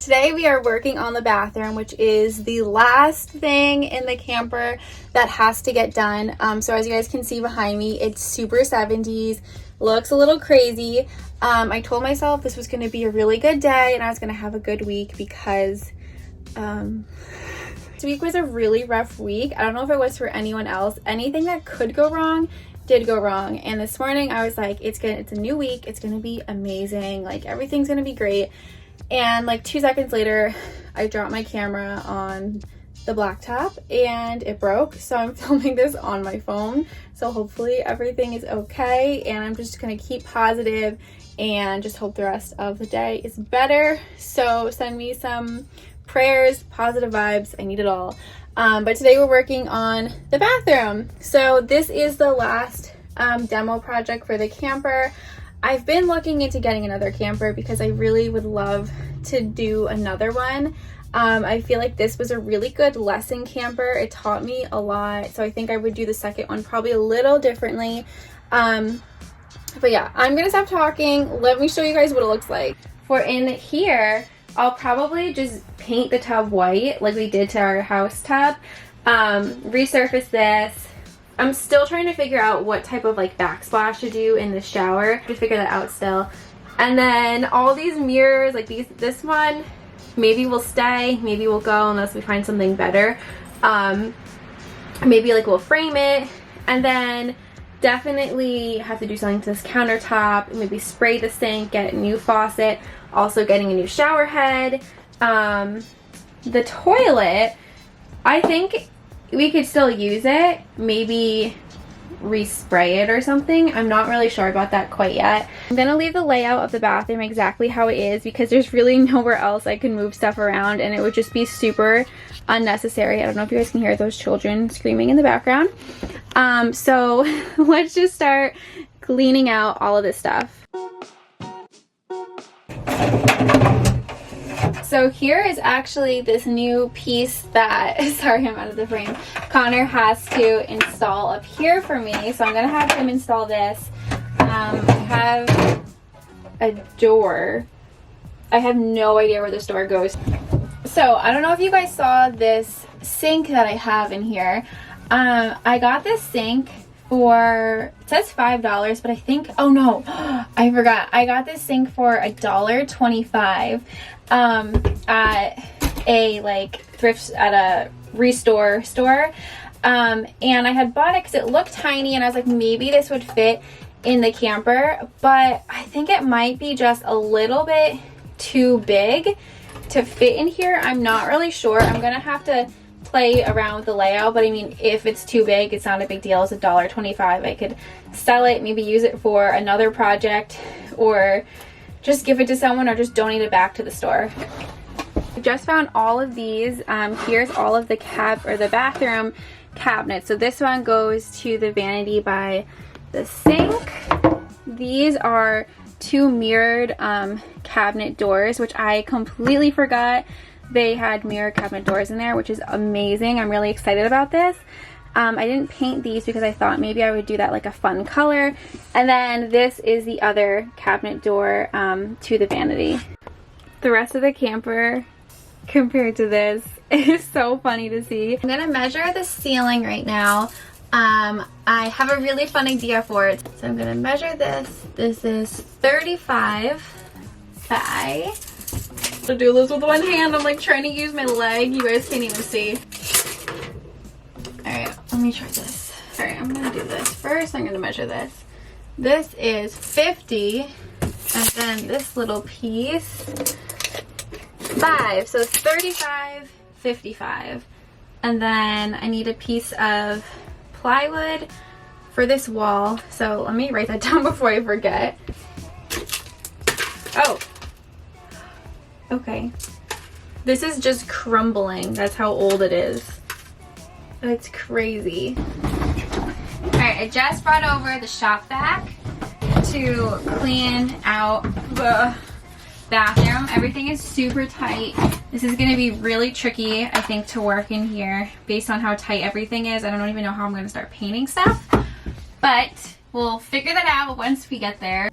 Today we are working on the bathroom, which is the last thing in the camper that has to get done. So as you guys can see behind me, it's super 70s, looks a little crazy. I told myself this was going to be a really good day and I was going to have a good week because this week was a really rough week. I don't know if it was for anyone else. Anything that could go wrong did go wrong. And this morning I was like, it's a new week. It's going to be amazing. Like everything's going to be great. And like 2 seconds later, I dropped my camera on the blacktop and it broke. So I'm filming this on my phone. So hopefully everything is okay. And I'm just gonna keep positive and just hope the rest of the day is better. So send me some prayers, positive vibes. I need it all. But today we're working on the bathroom. So this is the last demo project for the camper. I've been looking into getting another camper because I really would love to do another one. I feel like this was a really good lesson camper. It taught me a lot. So I think I would do the second one probably a little differently. But yeah, I'm going to stop talking. Let me show you guys what it looks like. For in here, I'll probably just paint the tub white like we did to our house tub. Resurface this. I'm still trying to figure out what type of like backsplash to do in the shower. To figure that out still. And then all these mirrors, like this one, maybe will stay, maybe we'll go unless we find something better. Maybe like we'll frame it. And then definitely have to do something to this countertop. Maybe spray the sink, get a new faucet. Also getting a new shower head. The toilet, I think we could still use it, maybe respray it or something. I'm not really sure about that quite yet. I'm gonna leave the layout of the bathroom exactly how it is because there's really nowhere else I can move stuff around and it would just be super unnecessary. I don't know if you guys can hear those children screaming in the background. So let's just start cleaning out all of this stuff. So here is actually this new piece that, sorry I'm out of the frame, Connor has to install up here for me. So I'm going to have him install this. I have a door. I have no idea where this door goes. So I don't know if you guys saw this sink that I have in here. I got this sink for, it says $5, but I think, oh no, I forgot. I got this sink for $1.25 at a like thrift, at a restore store. And I had bought it because it looked tiny and I was like, maybe this would fit in the camper, but I think it might be just a little bit too big to fit in here. I'm not really sure. I'm gonna have to play around with the layout, but I mean, if it's too big, it's not a big deal. It's $1.25. I could sell it, maybe use it for another project, or just give it to someone, or just donate it back to the store. I just found all of these. Here's all of the the bathroom cabinets. So this one goes to the vanity by the sink. These are 2 mirrored cabinet doors, which I completely forgot they had mirror cabinet doors in there, which is amazing. I'm really excited about this. I didn't paint these because I thought maybe I would do that like a fun color. And then this is the other cabinet door to the vanity. The rest of the camper compared to this is so funny to see. I'm gonna measure the ceiling right now. I have a really fun idea for it. So I'm gonna measure this. This is 35 by, to do this with one hand. I'm like trying to use my leg. You guys can't even see. Alright, let me try this. Alright, I'm gonna do this. First, I'm gonna measure this. This is 50, and then this little piece, 5. So it's 35, 55. And then I need a piece of plywood for this wall. So let me write that down before I forget. Oh. Okay. This is just crumbling. That's how old it is. It's crazy. Alright, I just brought over the shop vac to clean out the bathroom. Everything is super tight. This is going to be really tricky, I think, to work in here based on how tight everything is. I don't even know how I'm going to start painting stuff, but we'll figure that out once we get there.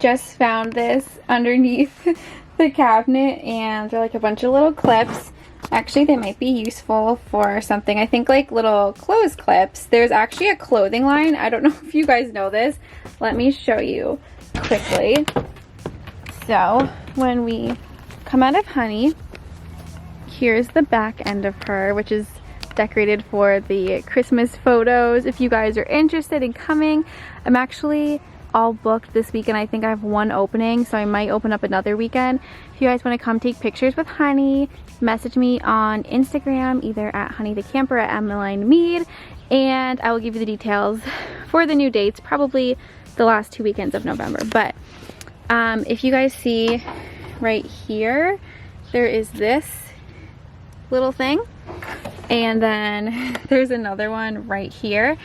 just found this underneath the cabinet, and they're like a bunch of little clips. Actually, they might be useful for something. I think like little clothes clips. There's actually a clothing line. I don't know if you guys know this. Let me show you quickly. So when we come out of Honey, here's the back end of her, which is decorated for the Christmas photos. If you guys are interested in coming, I'm actually all booked this weekend. I think I have one opening, so I might open up another weekend. If you guys want to come take pictures with Honey, message me on Instagram, either at Honey the Camper, at Emmeline Mead, and I will give you the details for the new dates, probably the last 2 weekends of November. But if you guys see right here, there is this little thing, and then there's another one right here,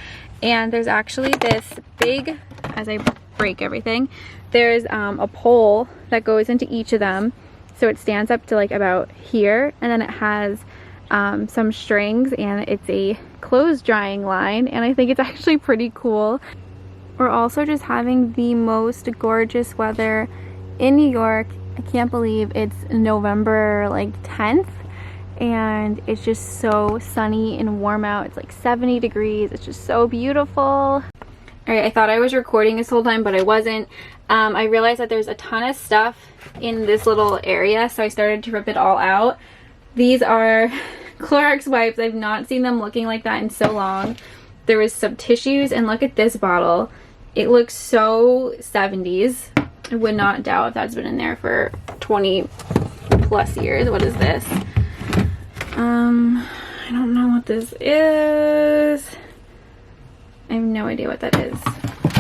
and there's actually this big, as I break everything, there's a pole that goes into each of them, so it stands up to like about here, and then it has some strings, and it's a clothes drying line, and I think it's actually pretty cool. We're also just having the most gorgeous weather in New York. I can't believe it's November like 10th, and it's just so sunny and warm out. It's like 70 degrees. It's just so beautiful. All right, I thought I was recording this whole time, but I wasn't. I realized that there's a ton of stuff in this little area, so I started to rip it all out. These are Clorox wipes. I've not seen them looking like that in so long. There was some tissues, and look at this bottle. It looks so 70s. I would not doubt if that's been in there for 20 plus years. What is this? I don't know what this is. I have no idea what that is.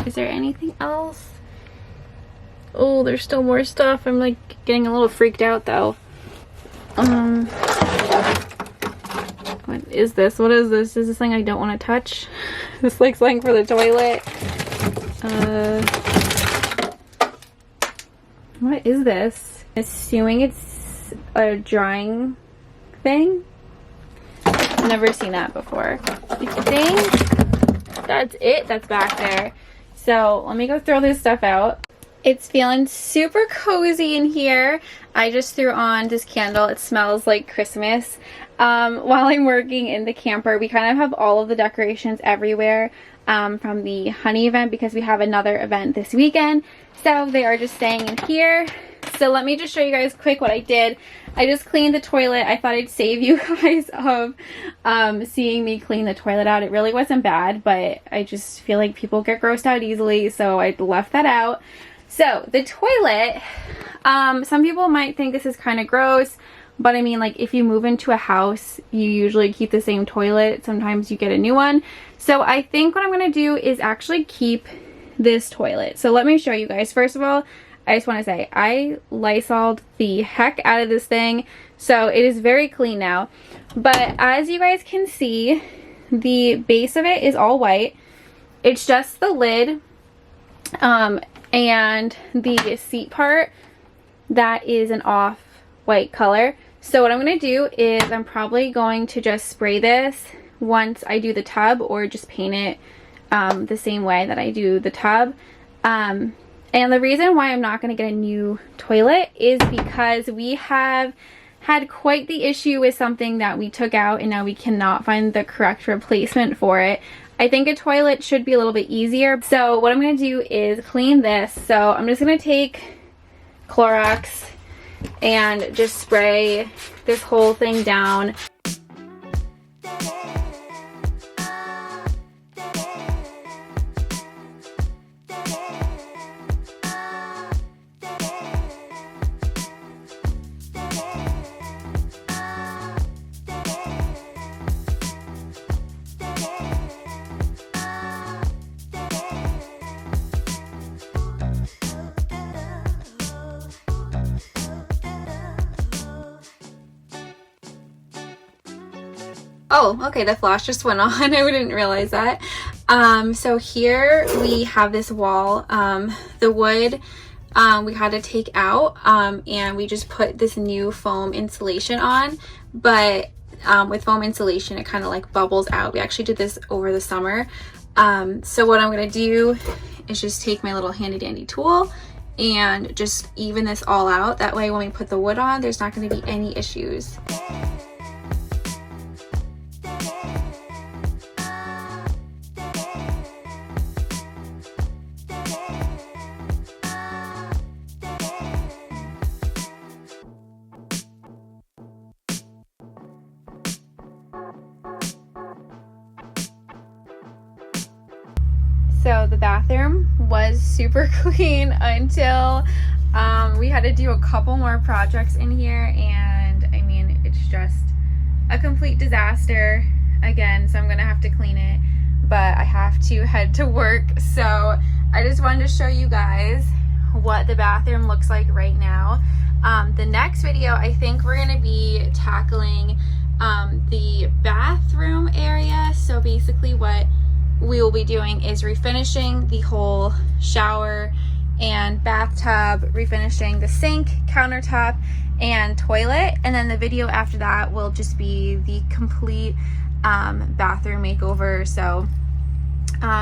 Is there anything else? Oh, there's still more stuff. I'm like getting a little freaked out though. What is this? What is this? Is this thing I don't want to touch? This looks like for the toilet. What is this? Assuming it's a drying thing. I've never seen that before. I think that's it that's back there. So let me go throw this stuff out. It's feeling super cozy in here. I just threw on this candle. It smells like Christmas. While I'm working in the camper, we kind of have all of the decorations everywhere from the Honey event, because we have another event this weekend. So they are just staying in here. So let me just show you guys quick what I did. I just cleaned the toilet. I thought I'd save you guys of seeing me clean the toilet out. It really wasn't bad, but I just feel like people get grossed out easily, so I left that out. So the toilet, some people might think this is kind of gross, but I mean, like, if you move into a house, you usually keep the same toilet. Sometimes you get a new one. So I think what I'm going to do is actually keep this toilet. So let me show you guys. First of all, I just want to say I Lysoled the heck out of this thing, so it is very clean now. But as you guys can see, the base of it is all white. It's just the lid and the seat part that is an off-white color. So what I'm going to do is I'm probably going to just spray this once I do the tub, or just paint it the same way that I do the tub. And the reason why I'm not going to get a new toilet is because we have had quite the issue with something that we took out, and now we cannot find the correct replacement for it. I think a toilet should be a little bit easier. So what I'm going to do is clean this. So I'm just going to take Clorox and just spray this whole thing down. Oh, okay, the flash just went on. I didn't realize that. So here we have this wall. The wood we had to take out, and we just put this new foam insulation on. But with foam insulation, it kind of like bubbles out. We actually did this over the summer. So what I'm going to do is just take my little handy dandy tool and just even this all out. That way when we put the wood on, there's not going to be any issues. So the bathroom was super clean until we had to do a couple more projects in here, and I mean, it's just a complete disaster again, so I'm gonna have to clean it, but I have to head to work. So I just wanted to show you guys what the bathroom looks like right now. The next video, I think we're gonna be tackling the bathroom area. So basically what we will be doing is refinishing the whole shower and bathtub, refinishing the sink, countertop, and toilet, and then the video after that will just be the complete bathroom makeover. So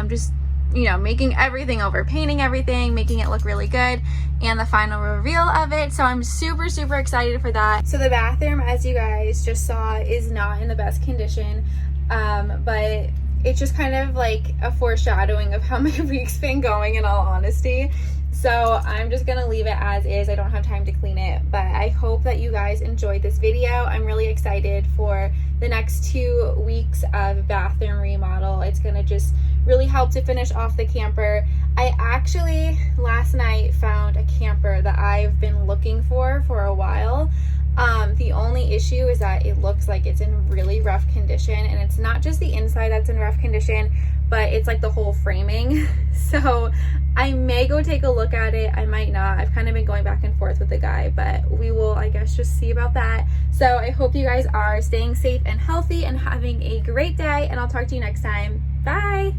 just, you know, making everything over, painting everything, making it look really good, and the final reveal of it. So I'm super excited for that. So the bathroom, as you guys just saw, is not in the best condition, but it's just kind of like a foreshadowing of how my week's been going, in all honesty. So I'm just gonna leave it as is. I don't have time to clean it, but I hope that you guys enjoyed this video. I'm really excited for the next 2 weeks of bathroom remodel. It's gonna just really help to finish off the camper. I actually last night found a camper that I've been looking for a while. The only issue is that it looks like it's in really rough condition, and it's not just the inside that's in rough condition, but it's like the whole framing. So I may go take a look at it, I might not. I've kind of been going back and forth with the guy, but we will, I guess, just see about that. So I hope you guys are staying safe and healthy and having a great day, and I'll talk to you next time. Bye.